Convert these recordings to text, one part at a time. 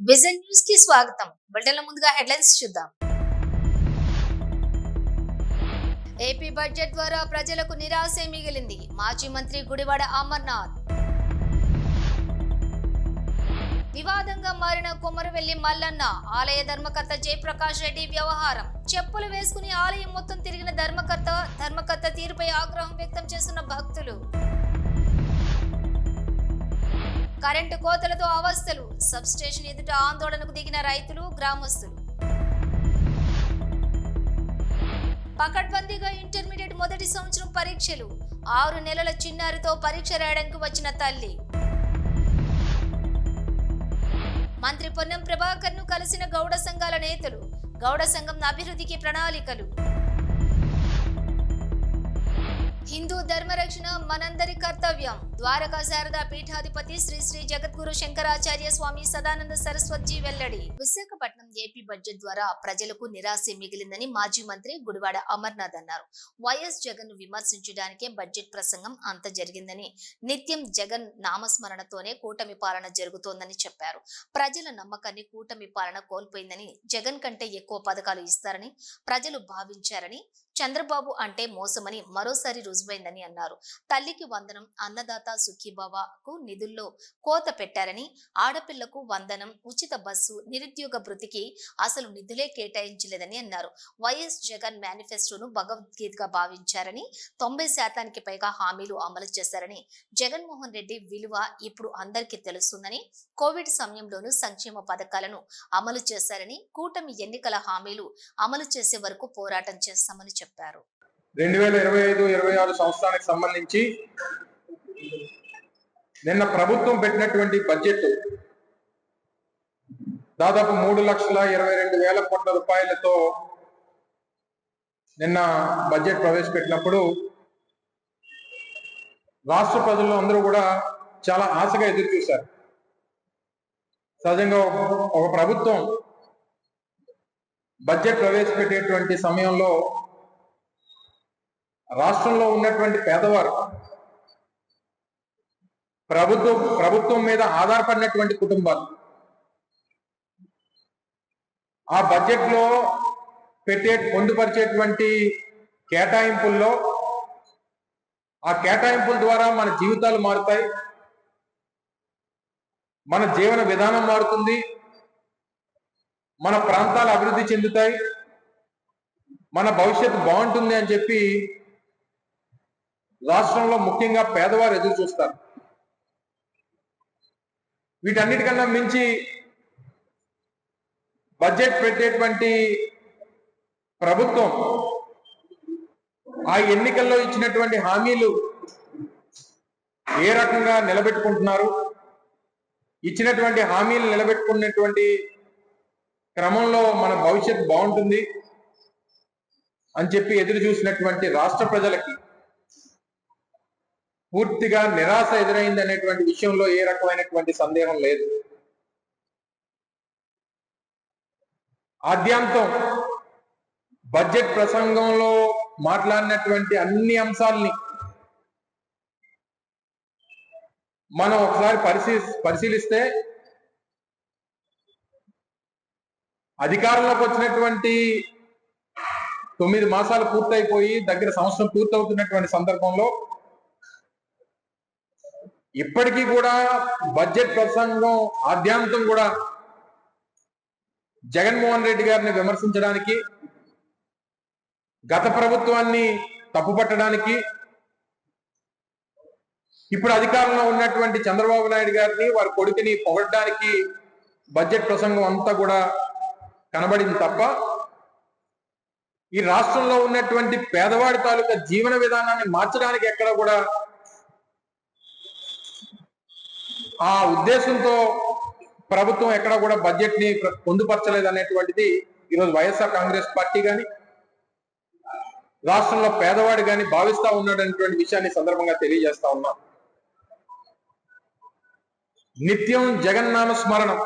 Vision news కి స్వాగతం. బులెటిన్ల ముందుగా హెడ్లైన్స్ చూద్దాం. ఏపీ బడ్జెట్ ద్వారా ప్రజలకు నిరాశే మిగిలింది. మాజీ మంత్రి గుడివాడ అమర్నాథ్. వివాదంగా మారిన కొమరవెల్లి మల్లన్న ఆలయ ధర్మకర్త జయప్రకాష్ రెడ్డి వ్యవహారం. చెప్పులు వేసుకుని ఆలయం మొత్తం తిరిగిన ధర్మకర్త తీరుపై ఆగ్రహం వ్యక్తం చేస్తున్న భక్తులు. కరెంటు కోతలతో అవస్థలు. సబ్ స్టేషన్ ఎదుట ఆందోళనకు దిగిన రైతులు, గ్రామస్తులు. పకడ్బందీగా ఇంటర్మీడియట్ మొదటి సంవత్సరం పరీక్షలు. 6 నెలల చిన్నారితో పరీక్ష రాయడానికి వచ్చిన తల్లి. మంత్రి పొన్నం ప్రభాకర్ ను కలిసిన గౌడ సంఘాల నేతలు. గౌడ సంఘం అభివృద్ధికి ప్రణాళికలు. హిందూ ధర్మరక్షణ మనందరి కర్తవ్యం. ద్వారకా శారదా పీఠాధిపతి శ్రీ శ్రీ జగద్గురు శంకరాచార్య స్వామి సదానంద సరస్వతి వెల్లడి. విశాఖపట్నం ఏపీ బడ్జెట్ ద్వారా ప్రజలకు నిరాశ మిగిలిందని మాజీ మంత్రి గుడివాడ అమర్నాథ్ అన్నారు. వైఎస్ జగన్ ను విమర్శించడానికే బడ్జెట్ ప్రసంగం అంత జరిగిందని, నిత్యం జగన్ నామస్మరణతోనే కూటమి పాలన జరుగుతోందని చెప్పారు. ప్రజల నమ్మకాన్ని కూటమి పాలన కోల్పోయిందని, జగన్ కంటే ఎక్కువ పథకాలు ఇస్తారని ప్రజలు భావించారని, చంద్రబాబు అంటే మోసమని మరోసారి రుజువైందని అన్నారు. తల్లికి వందనం, అన్నదాత సుఖీభావకు నిధుల్లో కోత పెట్టారని, ఆడపిల్లకు వందనం, ఉచిత బస్సు, నిరుద్యోగ భృతికి అసలు నిధులే కేటాయించలేదని అన్నారు. వైఎస్ జగన్ మేనిఫెస్టోను భగవద్గీతగా భావించారని, 90% పైగా హామీలు అమలు చేశారని, జగన్మోహన్ రెడ్డి విలువ ఇప్పుడు అందరికీ తెలుస్తుందని, కోవిడ్ సమయంలోనూ సంక్షేమ పథకాలను అమలు చేశారని, కూటమి ఎన్నికల హామీలు అమలు చేసే వరకు పోరాటం చేస్తామని చెప్పారు. 2025-26 సంవత్సరానికి సంబంధించి నిన్న ప్రభుత్వం పెట్టినటువంటి బడ్జెట్ దాదాపు 3,22,000 కోట్ల రూపాయలతో నిన్న బడ్జెట్ ప్రవేశపెట్టినప్పుడు రాష్ట్ర ప్రజలు అందరూ కూడా చాలా ఆశగా ఎదురు చూశారు. సహజంగా ఒక ప్రభుత్వం బడ్జెట్ ప్రవేశపెట్టేటువంటి సమయంలో రాష్ట్రంలో ఉన్నటువంటి పేదవారు, ప్రభుత్వం మీద ఆధారపడినటువంటి కుటుంబాలు ఆ బడ్జెట్ లో పొందుపరిచేటువంటి కేటాయింపుల్లో ఆ కేటాయింపుల ద్వారా మన జీవితాలు మారుతాయి, మన జీవన విధానం మారుతుంది, మన ప్రాంతాలు అభివృద్ధి చెందుతాయి, మన భవిష్యత్తు బాగుంటుంది అని చెప్పి రాష్ట్రంలో ముఖ్యంగా పేదవారు ఎదురు చూస్తారు. వీటన్నిటికన్నా మించి బడ్జెట్ పెట్టేటువంటి ప్రభుత్వం ఆ ఎన్నికల్లో ఇచ్చినటువంటి హామీలు ఏ రకంగా నిలబెట్టుకుంటున్నారు, ఇచ్చినటువంటి హామీలు నిలబెట్టుకున్నటువంటి క్రమంలో మన భవిష్యత్తు బాగుంటుంది అని చెప్పి ఎదురు చూసినటువంటి రాష్ట్ర ప్రజలకి పూర్తిగా నిరాశ ఎదురైంది అనేటువంటి విషయంలో ఏ రకమైనటువంటి సందేహం లేదు. ఆద్యాంతం బడ్జెట్ ప్రసంగంలో మాట్లాడినటువంటి అన్ని అంశాలని మనం ఒకసారి పరిశీలిస్తే అధికారంలోకి వచ్చినటువంటి 9 మాసాలు పూర్తయిపోయి దగ్గర సంవత్సరం పూర్తవుతున్నటువంటి సందర్భంలో ఇప్పటికీ కూడా బడ్జెట్ ప్రసంగం ఆద్యాంతం కూడా జగన్మోహన్ రెడ్డి గారిని విమర్శించడానికి, గత ప్రభుత్వాన్ని తప్పుపట్టడానికి, ఇప్పుడు అధికారంలో ఉన్నటువంటి చంద్రబాబు నాయుడు గారిని, వారి కొడుకుని పొగడడానికి బడ్జెట్ ప్రసంగం అంతా కూడా కనబడింది తప్ప ఈ రాష్ట్రంలో ఉన్నటువంటి పేదవాడి తాలూకా జీవన విధానాన్ని మార్చడానికి ఎక్కడ కూడా ఆ ఉద్దేశంతో ప్రభుత్వం ఎక్కడ కూడా బడ్జెట్ ని పొందుపరచలేదు అనేటువంటిది ఈరోజు వైఎస్ఆర్ కాంగ్రెస్ పార్టీ కానీ రాష్ట్రంలో పేదవాడు కానీ భావిస్తా ఉన్నాడు అనేటువంటి విషయాన్ని సందర్భంగా తెలియజేస్తా ఉన్నాం. నిత్యం జగన్నామ స్మరణం.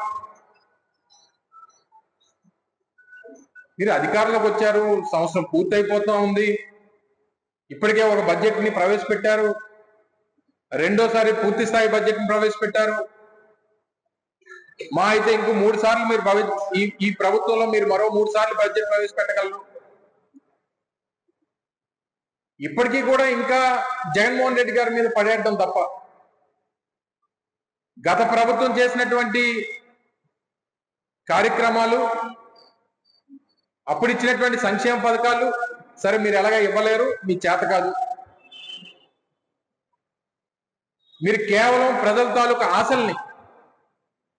మీరు అధికారంలోకి వచ్చారు, సంవత్సరం పూర్తయిపోతా ఉంది, ఇప్పటికే ఒక బడ్జెట్ ని ప్రవేశపెట్టారు, రెండోసారి పూర్తి స్థాయి బడ్జెట్ ని ప్రవేశపెట్టారు. మా అయితే ఇంకో 3 సార్లు మీరు ఈ ప్రభుత్వంలో మీరు మరో 3 సార్లు బడ్జెట్ ప్రవేశపెట్టగలరు. ఇప్పటికీ కూడా ఇంకా జగన్మోహన్ రెడ్డి గారి మీద పడేయడం తప్ప గత ప్రభుత్వం చేసినటువంటి కార్యక్రమాలు, అప్పుడు ఇచ్చినటువంటి సంక్షేమ పథకాలు సరే మీరు ఎలాగా ఇవ్వలేరు, మీ చేత కాదు. మీరు కేవలం ప్రజల తాలూకా ఆశల్ని,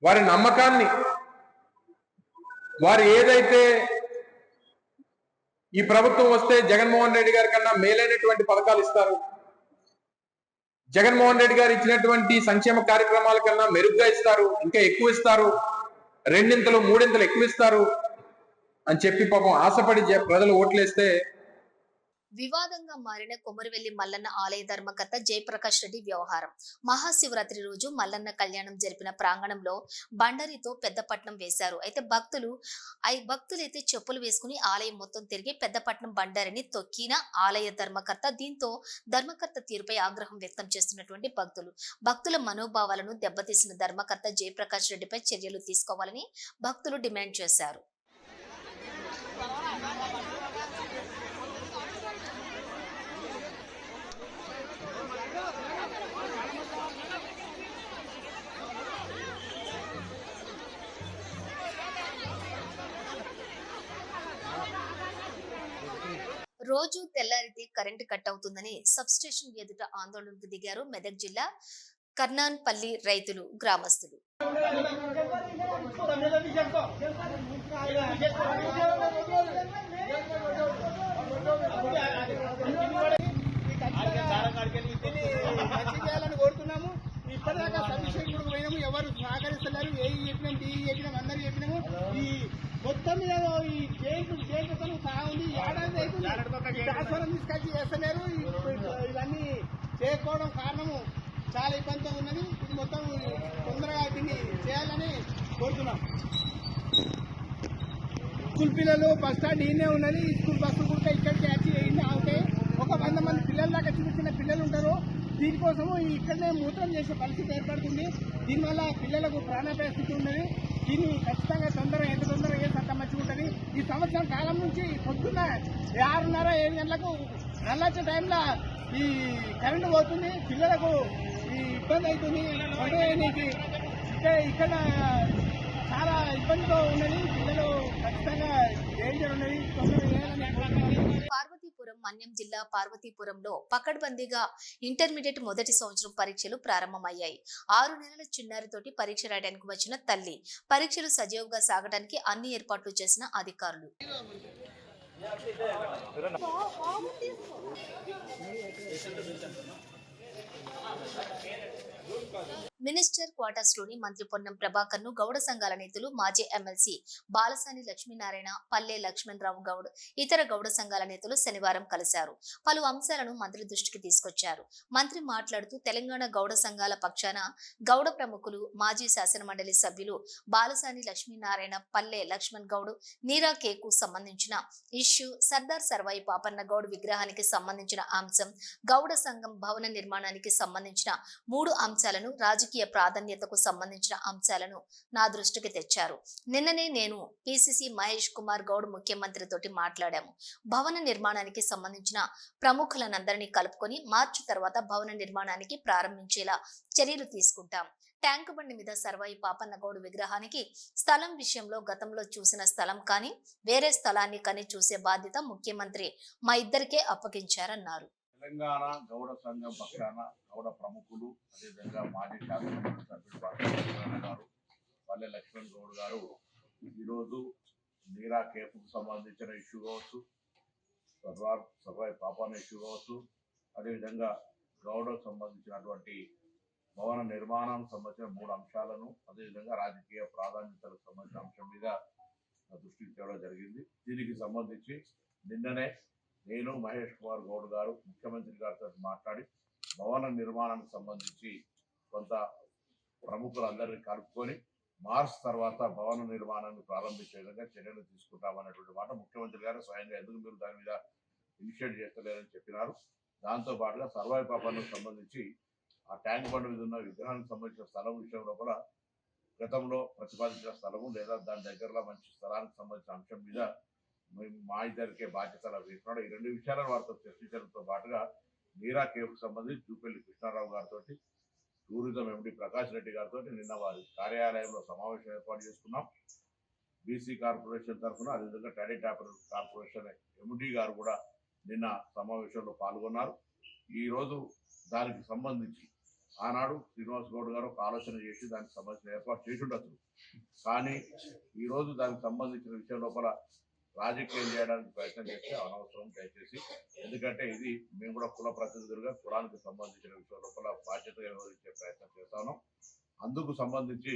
వారి నమ్మకాన్ని, వారు ఏదైతే ఈ ప్రభుత్వం వస్తే జగన్మోహన్ రెడ్డి గారి కన్నా మేలైనటువంటి పథకాలు ఇస్తారు, జగన్మోహన్ రెడ్డి గారు ఇచ్చినటువంటి సంక్షేమ కార్యక్రమాల కన్నా మెరుగ్గా ఇస్తారు, ఇంకా ఎక్కువ ఇస్తారు, 2 3 ఎక్కువ ఇస్తారు అని చెప్పి పాపం ఆశపడి ప్రజలు ఓట్లేస్తే వివాదంగా మారిన కొమరవెల్లి మల్లన్న ఆలయ ధర్మకర్త జయప్రకాష్ రెడ్డి వ్యవహారం. మహాశివరాత్రి రోజు మల్లన్న కళ్యాణం జరిపిన ప్రాంగణంలో బండరితో పెద్దపట్నం వేశారు. అయితే భక్తులైతే చెప్పులు వేసుకుని ఆలయం మొత్తం తిరిగి పెద్దపట్నం బండారిని తొక్కిన ఆలయ ధర్మకర్త. దీంతో ధర్మకర్త తీరుపై ఆగ్రహం వ్యక్తం చేస్తున్నటువంటి భక్తుల మనోభావాలను దెబ్బతీసిన ధర్మకర్త జయప్రకాష్ రెడ్డిపై చర్యలు తీసుకోవాలని భక్తులు డిమాండ్ చేశారు. రోజు తెల్లారితే కరెంటు కట్ అవుతుందని సబ్స్టేషన్ ఎదుట ఆందోళనకు దిగారు మెదక్ జిల్లా కర్నాన్పల్లి రైతులు, గ్రామస్తులు. కోరుతున్నాము. ఇప్పటిదాకా సబ్స్టేషన్ కూడా పోయినాము, ఎవరు సహకరిస్తున్నారు. ఏ చెప్పినాం, టీ చెప్పినాం, అందరు చెప్పినాము. ఈ మొత్తం మీద ఈ జైలు సహా ఉంది. ఏడాది అయితే ట్రాన్స్ఫారం తీసుకొచ్చి చేస్తలేరు. ఇవన్నీ చేయకపోవడం కారణము చాలా ఇబ్బందిగా ఉన్నది. ఇది మొత్తం తొందరగా దీన్ని చేయాలని కోరుతున్నాం. స్కూల్ పిల్లలు బస్ స్టాండ్ ఈయనే ఉన్నది. స్కూల్ బస్సులు కూడా ఇక్కడికి వచ్చి ఈయన అవుతాయి. ఒక 100 మంది పిల్లల దాకా చిన్న చిన్న పిల్లలు ఉంటారు. దీనికోసము ఇక్కడనే మూత్రం చేసే పరిస్థితి ఏర్పడుతుంది. దీనివల్ల పిల్లలకు ప్రాణాపాయ స్థితి ఉన్నది. దీన్ని ఖచ్చితంగా ఎంత తొందరగా చేస్తే అంత మంచిగా ఉంటుంది. ఈ సంవత్సరం కాలం నుంచి పొద్దున్న 6:30 7 గంటలకు నల్లొచ్చే టైంలో ఈ కరెంటు పోతుంది. పిల్లలకు ఈ ఇబ్బంది అవుతుంది. అంటే ఇక్కడ చాలా ఇబ్బందితో ఉన్నది. పిల్లలు ఖచ్చితంగా డేంజర్ ఉన్నది. తొందరగా చేయాలని. పార్వతీపురం మన్యం జిల్లా పార్వతీపురంలో పకడ్బందీగా ఇంటర్మీడియట్ మొదటి సంవత్సరం పరీక్షలు ప్రారంభమయ్యాయి. 6 నెలల చిన్నారితోటి పరీక్ష రాయడానికి వచ్చిన తల్లి పరీక్షలు సజీవంగా సాగడానికి అన్ని ఏర్పాట్లు చేసిన అధికారులు. మినిస్టర్ క్వార్టర్స్ లోని మంత్రి పొన్నం ప్రభాకర్ ను గౌడ సంఘాల నేతలు, మాజీ ఎమ్మెల్సీ బాలసాని లక్ష్మీనారాయణ, పల్లె లక్ష్మణరావు గౌడ్, ఇతర గౌడ సంఘాల నేతలు శనివారం కలిశారు. పలు అంశాలను మంత్రి దృష్టికి తీసుకొచ్చారు. మంత్రి మాట్లాడుతూ తెలంగాణ గౌడ సంఘాల పక్షాన గౌడ ప్రముఖులు, మాజీ శాసనమండలి సభ్యులు బాలసాని లక్ష్మీనారాయణ, పల్లె లక్ష్మణ్ గౌడ్, నీరా కేకు సంబంధించిన ఇష్యూ, సర్దార్ సర్వాయి పాపన్న గౌడ్ విగ్రహానికి సంబంధించిన అంశం, గౌడ సంఘం భవన నిర్మాణానికి సంబంధించిన 3 అంశాలను, రాజకీయ ప్రాధాన్యతకు సంబంధించిన అంశాలను నా దృష్టికి తెచ్చారు. నిన్ననే నేను పిసిసి మహేష్ కుమార్ గౌడ్ ముఖ్యమంత్రితోటి మాట్లాడాము. భవన నిర్మాణానికి సంబంధించిన ప్రముఖులనందరినీ కలుపుకొని మార్చి తర్వాత భవన నిర్మాణానికి ప్రారంభించేలా చర్యలు తీసుకుంటాం. ట్యాంకు బండి మీద సర్వాయి పాపన్న గౌడ్ విగ్రహానికి స్థలం విషయంలో గతంలో చూసిన స్థలం కానీ వేరే స్థలాన్ని కానీ చూసే బాధ్యత ముఖ్యమంత్రి మా ఇద్దరికే అప్పగించారన్నారు. తెలంగాణ గౌడ సంఘం పక్షాన గౌడ ప్రముఖులు, అదేవిధంగా మాజీ శాసనమండలి సభ్యులు గారు, పల్లె లక్ష్మణ్ గౌడ్ గారు ఈరోజు నీరా కేపుకు సంబంధించిన ఇష్యూ కావచ్చు, సర్వాయి పాపాన ఇష్యూ కావచ్చు, అదేవిధంగా గౌడకు సంబంధించినటువంటి భవన నిర్మాణానికి సంబంధించిన 3 అంశాలను, అదేవిధంగా రాజకీయ ప్రాధాన్యతలకు సంబంధించిన అంశం మీద దృష్టికి తేవడం జరిగింది. దీనికి సంబంధించి నిన్ననే నేను మహేష్ కుమార్ గౌడ్ గారు ముఖ్యమంత్రి గారితో మాట్లాడి భవన నిర్మాణానికి సంబంధించి కొంత ప్రముఖులందరినీ కలుపుకొని మార్చ్ తర్వాత భవన నిర్మాణాన్ని ప్రారంభించే విధంగా చర్యలు తీసుకుంటామనేటువంటి మాట ముఖ్యమంత్రి గారు స్వయంగా ఎందుకు మీరు దాని మీద ఇనిషియేట్ చేస్తలేరని చెప్పినారు. దాంతో పాటుగా సర్వాయి పాపానికి సంబంధించి ఆ ట్యాంక్ బండ్ మీద ఉన్న విగ్రహానికి సంబంధించిన స్థలం విషయంలో కూడా గతంలో ప్రతిపాదించిన స్థలము లేదా దాని దగ్గరలో మంచి స్థలానికి సంబంధించిన అంశం మీద మేము మా ఇద్దరికే బాధ్యతలు వేస్తున్నాడు. ఈ రెండు విషయాలను వారితో చర్చించడంతో పాటుగా నీరా కేఫ్కు సంబంధించి జూపల్లి కృష్ణారావు గారితో, టూరిజం ఎండి ప్రకాష్ రెడ్డి గారితో నిన్న వారి కార్యాలయంలో సమావేశం ఏర్పాటు చేసుకున్నాం. బీసీ కార్పొరేషన్ తరఫున అదేవిధంగా టాడీ టాపర్ కార్పొరేషన్ ఎండి గారు కూడా నిన్న సమావేశంలో పాల్గొన్నారు. ఈరోజు దానికి సంబంధించి ఆనాడు శ్రీనివాస్ గౌడ్ గారు ఒక ఆలోచన చేసి దానికి సంబంధించిన ఏర్పాటు చేసి ఉండొచ్చు. కానీ ఈరోజు దానికి సంబంధించిన విషయం లోపల రాజకీయం చేయడానికి ప్రయత్నం చేస్తే అనవసరం దయచేసి. ఎందుకంటే ఇది మేము కూడా కుల ప్రతినిధులుగా కులానికి సంబంధించిన విషయం లోపల బాధ్యతగా వ్యవహరించే ప్రయత్నం చేస్తాను. అందుకు సంబంధించి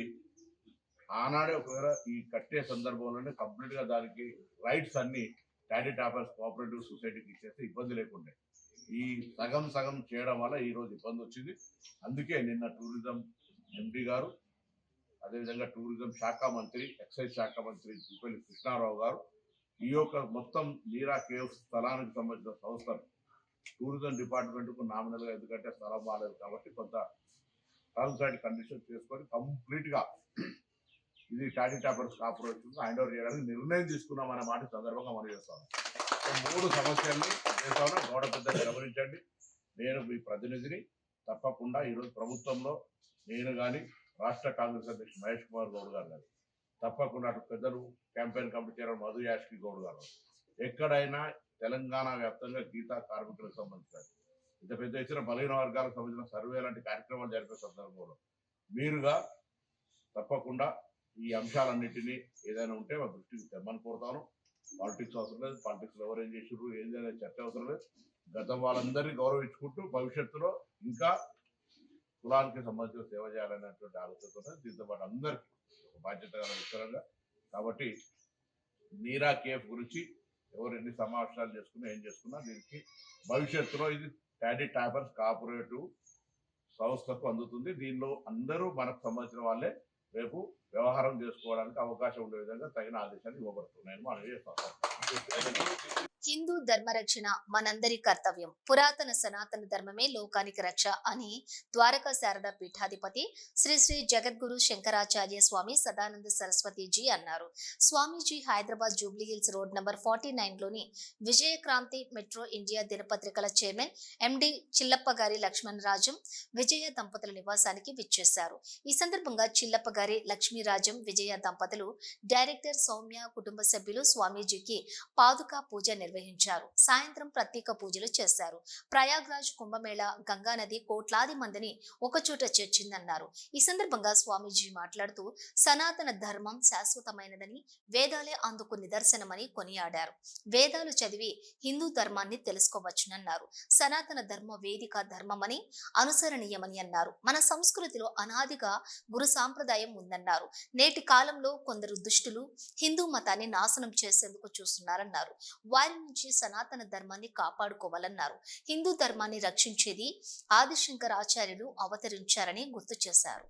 ఆనాడే ఒకవేళ ఈ కట్టే సందర్భంలోనే కంప్లీట్ గా దానికి రైట్స్ అన్ని టాడీ టాపర్స్ కోఆపరేటివ్ సొసైటీకి ఇచ్చేస్తే ఇబ్బంది లేకుండే. ఈ సగం సగం చేయడం వల్ల ఈ రోజు ఇబ్బంది వచ్చింది. అందుకే నిన్న టూరిజం ఎంపీ గారు అదేవిధంగా టూరిజం శాఖ మంత్రి, ఎక్సైజ్ శాఖ మంత్రి జూపల్లి కృష్ణారావు గారు ఈ యొక్క మొత్తం నీరా కేవ్స్ స్థలానికి సంబంధించిన సంస్థలు టూరిజం డిపార్ట్మెంట్కు నామినల్ గా, ఎందుకంటే స్థలం బాగాలేదు కాబట్టి కొంత టర్మ్స్ అండ్ కండిషన్స్ చేసుకొని కంప్లీట్ గా ఇది toddy toppers corporation hand over చేయడానికి నిర్ణయం తీసుకున్నామనే మాట సందర్భంగా మనం చేస్తాము. 3 సమస్యల్ని చేస్తాను. గౌడ పెద్దలు గమనించండి. నేను మీ ప్రతినిధిని. తప్పకుండా ఈరోజు ప్రభుత్వంలో నేను కానీ రాష్ట్ర కాంగ్రెస్ అధ్యక్షుడు మహేష్ కుమార్ గౌడ్ గారు కానీ తప్పకుండా అటు పెద్దలు campaign committee chairman Madhu Yaskhi Goud గారు ఎక్కడైనా తెలంగాణ వ్యాప్తంగా గీతా కార్మికులకు సంబంధించిన ఇంత పెద్ద ఇచ్చిన బలహీన వర్గాలకు సంబంధించిన సర్వే లాంటి కార్యక్రమాలు జరిపే సందర్భంలో మీరుగా తప్పకుండా ఈ అంశాలన్నింటినీ ఏదైనా ఉంటే మా దృష్టికి తెమ్మని కోరుతాను. పాలిటిక్స్ అవసరం లేదు. పాలిటిక్స్ ఎవరు ఏం చేసారు ఏంటనే చర్చ అవసరం లేదు. గతం వాళ్ళందరినీ గౌరవించుకుంటూ భవిష్యత్తులో ఇంకా కులానికి సంబంధించిన సేవ చేయాలనేటువంటి ఆలోచనతో దీంతో పాటు అందరికీ ఒక బాధ్యత గల విషయంగా. కాబట్టి నీరా కేఫ్ గురించి ఎవరు ఎన్ని సమావేశాలు చేసుకున్నా ఏం చేసుకున్నా దీనికి భవిష్యత్తులో ఇది టాడీ టాపర్స్ కోఆపరేటివ్ సంస్థకు అందుతుంది. దీనిలో అందరూ మనకు సంబంధించిన వాళ్ళే రేపు వ్యవహారం చేసుకోవడానికి అవకాశం ఉండే విధంగా తగిన ఆదేశాలు ఇవ్వబడుతున్నాయని మనం చేస్తాం. హిందూ ధర్మరక్షణ మనందరి కర్తవ్యం. పురాతన సనాతన ధర్మమే లోకానికి రక్ష అని ద్వారకా శారదా పీఠాధిపతి శ్రీ శ్రీ జగద్గురు శంకరాచార్య స్వామి సదానంద సరస్వతిజీ అన్నారు. Swamiji Hyderabad Jubilee Hills road number 49లోని విజయక్రాంతి మెట్రో ఇండియా దినపత్రికల చైర్మన్ ఎండి చిల్లప్ప గారి లక్ష్మణ్ రాజం విజయ దంపతుల నివాసానికి విచ్చేశారు. ఈ సందర్భంగా చిల్లప్ప గారి లక్ష్మీరాజం విజయ దంపతులు డైరెక్టర్ సౌమ్య కుటుంబ సభ్యులు స్వామీజీకి పాదుకా పూజ నిర్వహించారు. సాయంత్రం ప్రత్యేక పూజలు చేశారు. ప్రయాగ్రాజ్ కుంభమేళ గంగా నది కోట్లాది మందిని ఒకచోట చేర్చిందన్నారు. ఈ సందర్భంగా స్వామీజీ మాట్లాడుతూ సనాతన ధర్మం శాశ్వతమైనదని, వేదాలే అందుకు నిదర్శనమని కొనియాడారు. వేదాలు చదివి హిందూ ధర్మాన్ని తెలుసుకోవచ్చునన్నారు. సనాతన ధర్మ వేదిక ధర్మమని, అనుసరణీయమని అన్నారు. మన సంస్కృతిలో అనాదిగా గురు సాంప్రదాయం ఉందన్నారు. నేటి కాలంలో కొందరు దుష్టులు హిందూ మతాన్ని నాశనం చేసేందుకు చూస్తున్నారన్నారు. వారి నుంచి సనాతన ధర్మాన్ని కాపాడుకోవాలన్నారు. హిందూ ధర్మాన్ని రక్షించేది ఆదిశంకరాచార్యులు అవతరించారని గుర్తు చేశారు.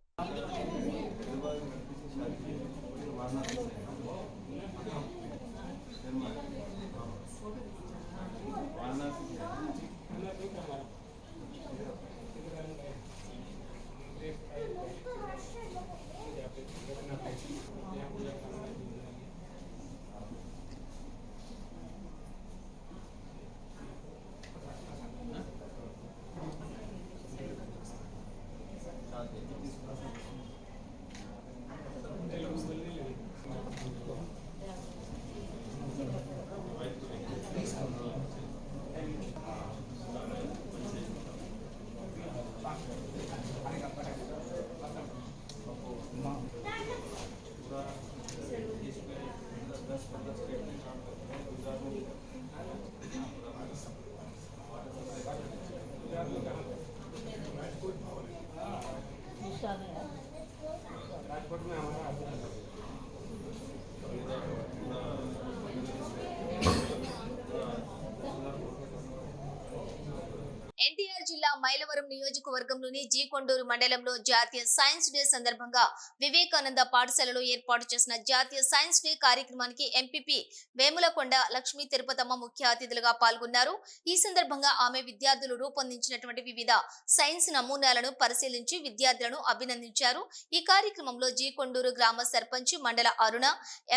హిందూపురం నియోజకవర్గంలోని జీ కొండూరు మండలంలో జాతీయ సైన్స్ డే సందర్భంగా వివేకానంద పాఠశాలలో ఏర్పాటు చేసిన జాతీయ సైన్స్ డే కార్యక్రమానికి ఎంపీపీ వేములకొండ లక్ష్మీ తిరుపతమ్మ ముఖ్య అతిథులుగా పాల్గొన్నారు. ఈ సందర్భంగా ఆమె విద్యార్థులు రూపొందించినటువంటి వివిధ సైన్స్ నమూనాలను పరిశీలించి విద్యార్థులను అభినందించారు. ఈ కార్యక్రమంలో జీ కొండూరు గ్రామ సర్పంచ్ మండల అరుణ,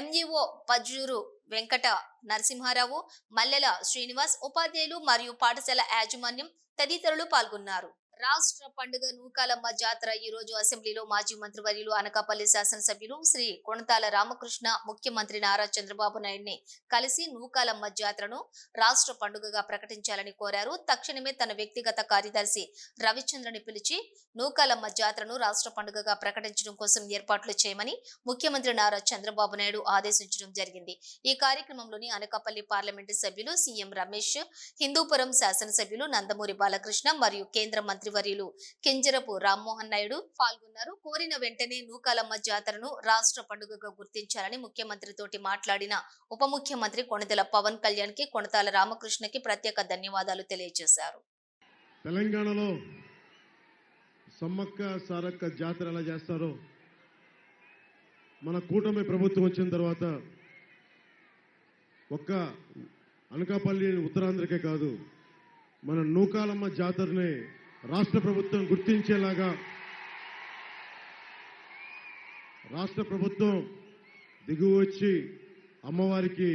ఎంఈఓ పజ్జూరు వెంకట నరసింహారావు, మల్లెల శ్రీనివాస్, ఉపాధ్యాయులు మరియు పాఠశాల యాజమాన్యం తదితరులు పాల్గొన్నారు. రాష్ట్ర పండుగ నూకాలమ్మ జాతర ఈ రోజు అసెంబ్లీలో మాజీ మంత్రివర్యులు అనకాపల్లి శాసనసభ్యులు శ్రీ కొణతాల రామకృష్ణ ముఖ్యమంత్రి నారా చంద్రబాబు నాయుడిని కలిసి నూకాలమ్మ జాతరను రాష్ట్ర పండుగగా ప్రకటించాలని కోరారు. తక్షణమే తన వ్యక్తిగత కార్యదర్శి రవిచంద్రని పిలిచి నూకాలమ్మ జాతరను రాష్ట్ర పండుగగా ప్రకటించడం కోసం ఏర్పాట్లు చేయమని ముఖ్యమంత్రి నారా చంద్రబాబు నాయుడు ఆదేశించడం జరిగింది. ఈ కార్యక్రమంలోని అనకాపల్లి పార్లమెంటు సభ్యులు సీఎం రమేష్, హిందూపురం శాసనసభ్యులు నందమూరి బాలకృష్ణ మరియు కేంద్ర మంత్రివర్యులు కింజరపు రామ్మోహన్ నాయుడు పాల్గొన్నారు. కోరిన వెంటనే నూకాలమ్మ జాతరను రాష్ట్ర పండుగగా గుర్తించాలని ముఖ్యమంత్రితోటి మాట్లాడిన ఉప ముఖ్యమంత్రి కొణిదెల పవన్ కళ్యాణ్ కి కొణతాల రామకృష్ణకి ప్రత్యేక ధన్యవాదాలు తెలియజేశారు. తెలంగాణలో సమ్మక్క సారక్క జాతర ఎలా చేస్తారో మన కూటమి ప్రభుత్వం వచ్చిన తర్వాత ఒక్క అనకాపల్లి ఉత్తరాంధ్రకే కాదు, మన నూకాలమ్మ జాతరని రాష్ట్ర ప్రభుత్వం గుర్తించేలాగా రాష్ట్ర ప్రభుత్వం దిగువ వచ్చి అమ్మవారికి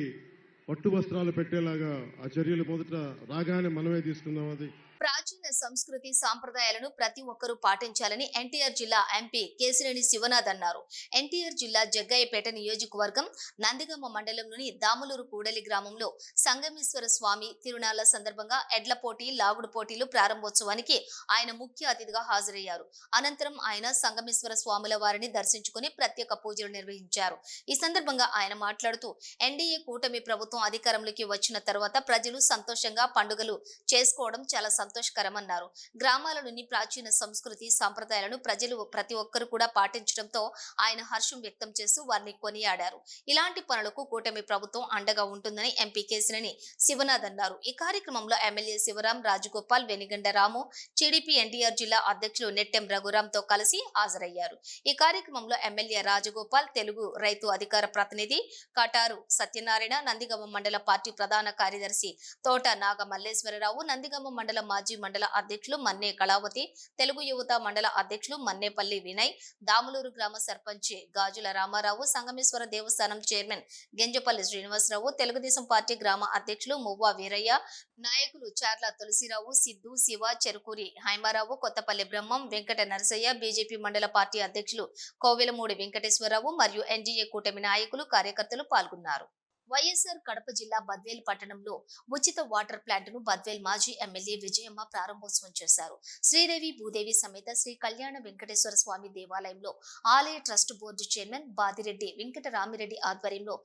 పట్టు వస్త్రాలు పెట్టేలాగా ఆ చర్యలు మొదట రాగానే మనమే తీసుకుందాం. అది ప్రాచీన సంస్కృతి సాంప్రదాయాలను ప్రతి ఒక్కరూ పాటించాలని ఎన్టీఆర్ జిల్లా ఎంపీ కేశినేని శివనాథ్ అన్నారు. ఎన్టీఆర్ జిల్లా జగ్గయ్యపేట నియోజకవర్గం నందిగామ మండలంలోని దాములూరు కూడలి గ్రామంలో సంగమేశ్వర స్వామి తిరునాళ్ల సందర్భంగా ఎడ్ల పోటీ, లాగుడు పోటీలు ప్రారంభోత్సవానికి ఆయన ముఖ్య అతిథిగా హాజరయ్యారు. అనంతరం ఆయన సంగమేశ్వర స్వాముల వారిని దర్శించుకుని ప్రత్యేక పూజలు నిర్వహించారు. ఈ సందర్భంగా ఆయన మాట్లాడుతూ ఎన్డీఏ కూటమి ప్రభుత్వం అధికారంలోకి వచ్చిన తర్వాత ప్రజలు సంతోషంగా పండుగలు చేసుకోవడం చాలా సంతోషకరమన్నారు. గ్రామాలలోని ప్రాచీన సంస్కృతి సాంప్రదాయాలను ప్రజలు ప్రతి ఒక్కరు కూడా పాటించడంతో ఆయన హర్షం వ్యక్తం చేస్తూ వారిని కొనియాడారు. ఇలాంటి పనులకు కూటమి ప్రభుత్వం అండగా ఉంటుందని ఎంపీ కేశినేని శివనాథ్ అన్నారు. ఈ కార్యక్రమంలో ఎమ్మెల్యే శివరాం, రాజగోపాల్, వెనిగండ రాము, టీడీపీ ఎన్టీఆర్ జిల్లా అధ్యక్షులు నెట్టెం రఘురాంతో కలిసి హాజరయ్యారు. ఈ కార్యక్రమంలో ఎమ్మెల్యే రాజగోపాల్, తెలుగు రైతు అధికార ప్రతినిధి కటారు సత్యనారాయణ, నందిగామ మండల పార్టీ ప్రధాన కార్యదర్శి తోట నాగ మల్లేశ్వరరావు, నందిగామ మండల మాజీ మండల అధ్యక్షులు మన్నే కళావతి, తెలుగు యువత మండల అధ్యక్షులు మన్నేపల్లి వినయ్, దాములూరు గ్రామ సర్పంచ్ గాజుల రామారావు, సంగమేశ్వర దేవస్థానం చైర్మన్ గెంజపల్లి శ్రీనివాసరావు, తెలుగుదేశం పార్టీ గ్రామ అధ్యక్షులు మువ్వా వీరయ్య, నాయకులు చార్ల తులసిరావు, సిద్ధు, శివ, చెరుకూరి హైమారావు, కొత్తపల్లి బ్రహ్మం, వెంకట నరసయ్య, బీజేపీ మండల పార్టీ అధ్యక్షులు కోవెలమూడి వెంకటేశ్వరరావు మరియు ఎన్డీఏ కూటమి నాయకులు, కార్యకర్తలు పాల్గొన్నారు. వైఎస్ఆర్ కడప జిల్లా బద్వేల్ పట్టణంలో ఉచిత వాటర్ ప్లాంట్ ను బద్వేల్ మాజీ ఎమ్మెల్యే విజయమ్మ ప్రారంభోత్సవం చేశారు. శ్రీదేవి భూదేవి సమేత శ్రీ కళ్యాణ వెంకటేశ్వర స్వామి దేవాలయంలో ఆలయ trust board chairman Badireddy Venkataramireddy ఆధ్వర్యంలో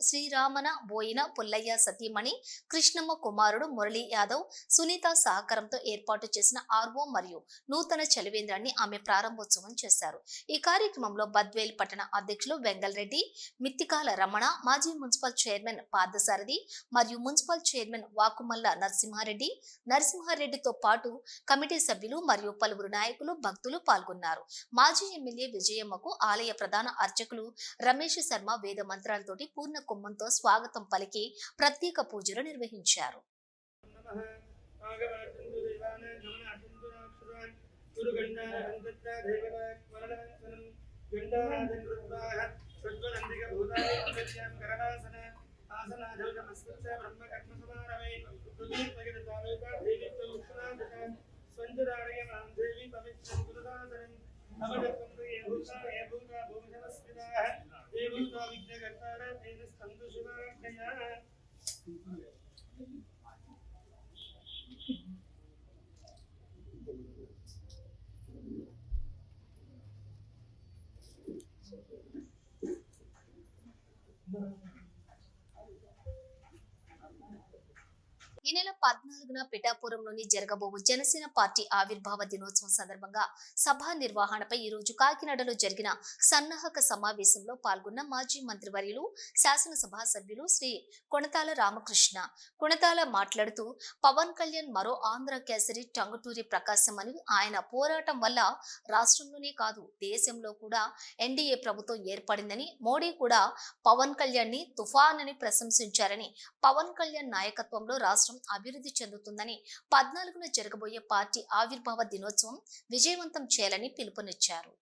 శ్రీరామన బోయిన పుల్లయ్య సతీమణి కృష్ణమ్మ కుమారుడు మురళీ యాదవ్, సునీత సహకారంతో ఏర్పాటు చేసిన ఆర్వో మరియు నూతన చలివేంద్రాన్ని ఆమె ప్రారంభోత్సవం చేశారు. ఈ కార్యక్రమంలో బద్వేల్ పట్టణ అధ్యక్షులు వెంగల్ రెడ్డి, మిత్తికాల రమణ, మాజీ మున్సిపల్ చైర్మన్ పార్థసారథి మరియు మున్సిపల్ చైర్మన్ వాకుమల్ల నరసింహారెడ్డితో పాటు కమిటీ సభ్యులు మరియు పలువురు నాయకులు, భక్తులు పాల్గొన్నారు. మాజీ ఎమ్మెల్యే విజయమ్మకు ఆలయ ప్రధాన అర్చకులు రమేష్ శర్మ వేద మంత్రాలతోటి పూర్ణ కుంభంతో స్వాగతం పలికి ప్రత్యేక పూజలు నిర్వహించారు. ఈ నెల 14న పిఠాపురంలోని జరగబోవు జనసేన పార్టీ ఆవిర్భావ దినోత్సవం సందర్భంగా సభా నిర్వహణపై ఈ రోజు కాకినాడలో జరిగిన సన్నాహక సమావేశంలో పాల్గొన్న మాజీ మంత్రివర్యులు శాసనసభ సభ్యులు శ్రీ కొణతాల రామకృష్ణ కొణతాల మాట్లాడుతూ పవన్ కళ్యాణ్ మరో ఆంధ్ర కేసరి టంగుటూరి ప్రకాశం అని ఆయన పోరాటం వల్ల రాష్ట్రంలోనే కాదు దేశంలో కూడా ఎన్డీఏ ప్రభుత్వం ఏర్పడిందని మోడీ కూడా పవన్ కళ్యాణ్ ని తుఫాన్ అని ప్రశంసించారని పవన్ కళ్యాణ్ నాయకత్వంలో రాష్ట్రం అభివృద్ధి చెందుతుందని 14న జరగబోయే పార్టీ ఆవిర్భావ దినోత్సవం విజయవంతం చేయాలని పిలుపునిచ్చారు.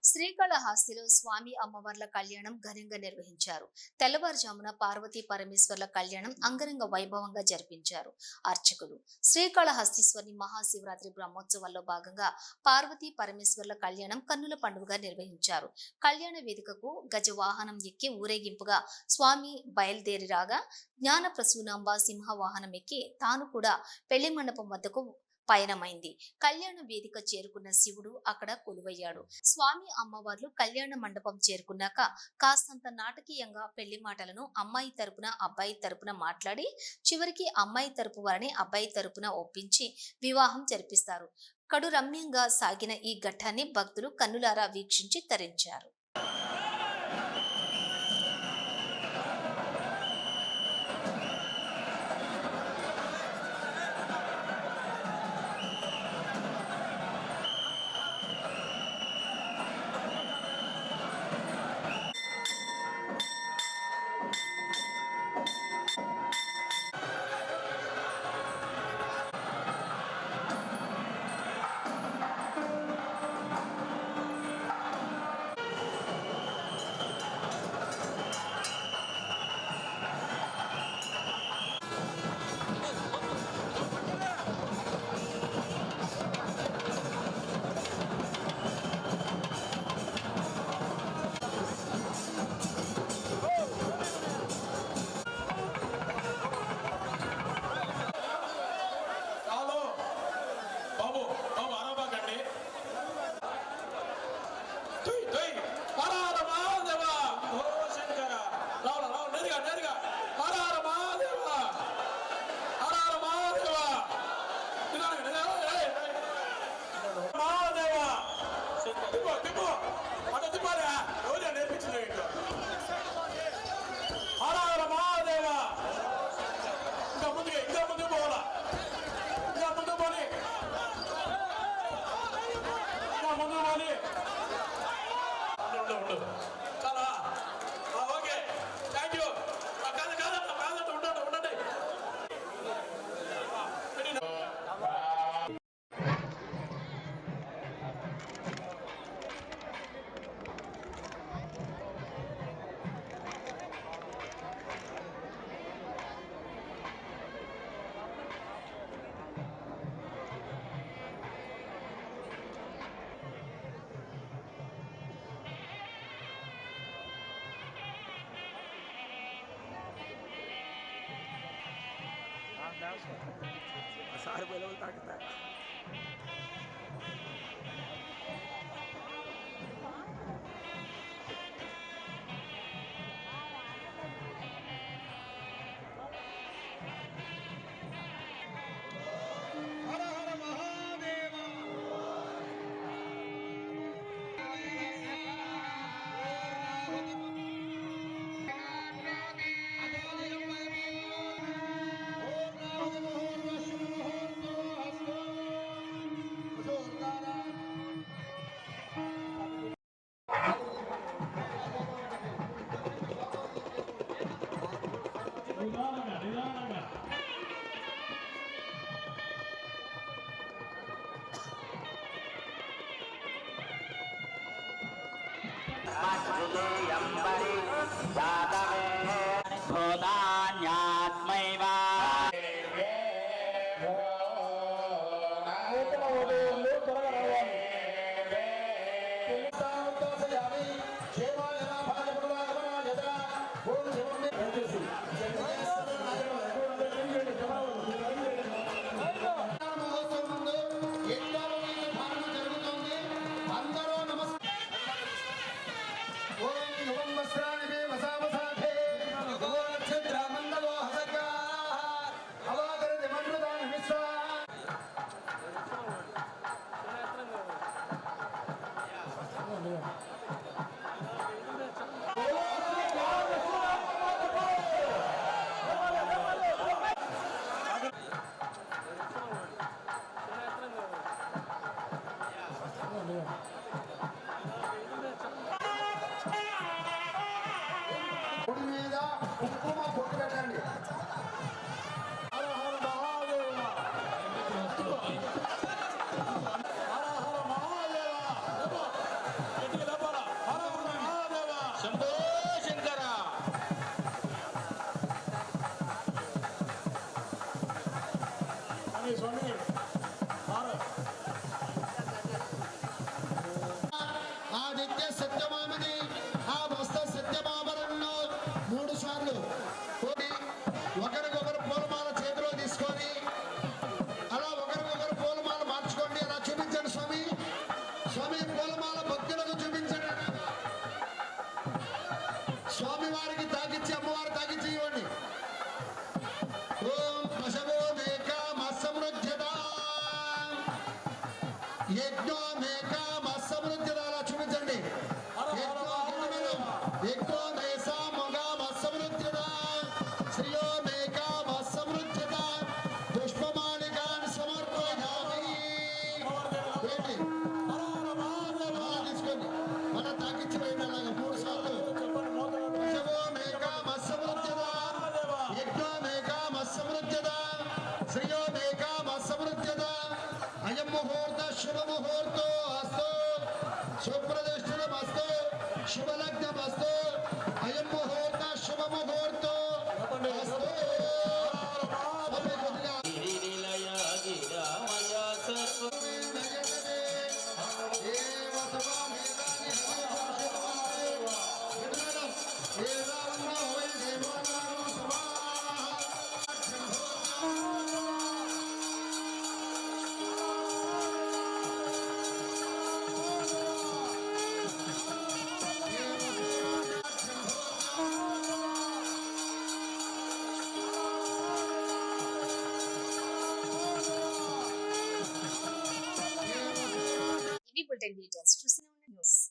శ్రీకాళహస్తిలో స్వామి అమ్మవార్ల కళ్యాణం ఘనంగా నిర్వహించారు. తెల్లవారుజామున పార్వతీ పరమేశ్వర్ల కళ్యాణం అంగరంగ వైభవంగా జరిపించారు అర్చకులు. శ్రీకాళహస్తీశ్వరి మహాశివరాత్రి బ్రహ్మోత్సవాల్లో భాగంగా పార్వతీ పరమేశ్వర్ల కళ్యాణం కన్నుల పండుగగా నిర్వహించారు. కళ్యాణ వేదికకు గజవాహనం ఎక్కి ఊరేగింపుగా స్వామి బయలుదేరి రాగా జ్ఞాన ప్రసూనాంబ సింహవాహనం ఎక్కి తాను కూడా పెళ్లి మండపం వద్దకు పయనమైంది. కళ్యాణ వేదిక చేరుకున్న శివుడు అక్కడ కొలువయ్యాడు. స్వామి అమ్మవార్లు కళ్యాణ మండపం చేరుకున్నాక కాస్తంత నాటకీయంగా పెళ్లి మాటలను అమ్మాయి తరపున అబ్బాయి తరపున మాట్లాడి చివరికి అమ్మాయి తరపు వారిని అబ్బాయి తరపున ఒప్పించి వివాహం జరిపిస్తారు. కడు రమ్యంగా సాగిన ఈ ఘట్టాన్ని భక్తులు కన్నులారా వీక్షించి తరించారు. सारे पहले ताकता है ఓం నమః కుంకుమ బొట్టు పెట్టండి. హర హర మహాదేవ. హర హర మహాదేవ. హర హర మహాదేవ. శంభో శంకర. అని స్వామి ఆ నిత్య సత్యమామని ఆ వస్త సత్యమామలను 3 సార్లు కోరి ఒకరికొకరు పూలమాల చేతిలో తీసుకొని అలా ఒకరికొకరు పూలమాల మార్చుకోండి. అలా చూపించండి స్వామి. స్వామి పూలమాల భక్తులకు చూపించండి. స్వామి వారికి తాకిచ్చి అమ్మవారు తాకిచ్చి ఇవ్వండి. ఓం పశవో మేక మత్సమృద్ధ్యత యజ్ఞో మేక మత్సమృద్ధ్యత. అలా చూపించండి. యజ్ఞో మేస మొగ మత్సమృద్ధ్యత శ్రియో మేక మత్సమృద్ధ్యత పుష్పమాలికాన్ సమర్పయామి. ఏంటి? తీసుకోండి. మన తాకిచ్చి పోయిన 3 సార్లు పశవో మేక మత్సమృద్ధ్యత యజ్ఞో మేక మత్సమృద్ధ్యత శ్రియో మేక మత్సమృద్ధ్యత అయం ముహూర్త శుభ ముహూర్తో అస్తు సుప్రతిష్ఠితమస్తు శుభలగ్నమస్తు అయం ముహూర్త శుభ ముహూర్తో అస్తు. ఇవి బులెటిన్ డీటెయిల్స్ చూస్తూనే ఉండండి న్యూస్.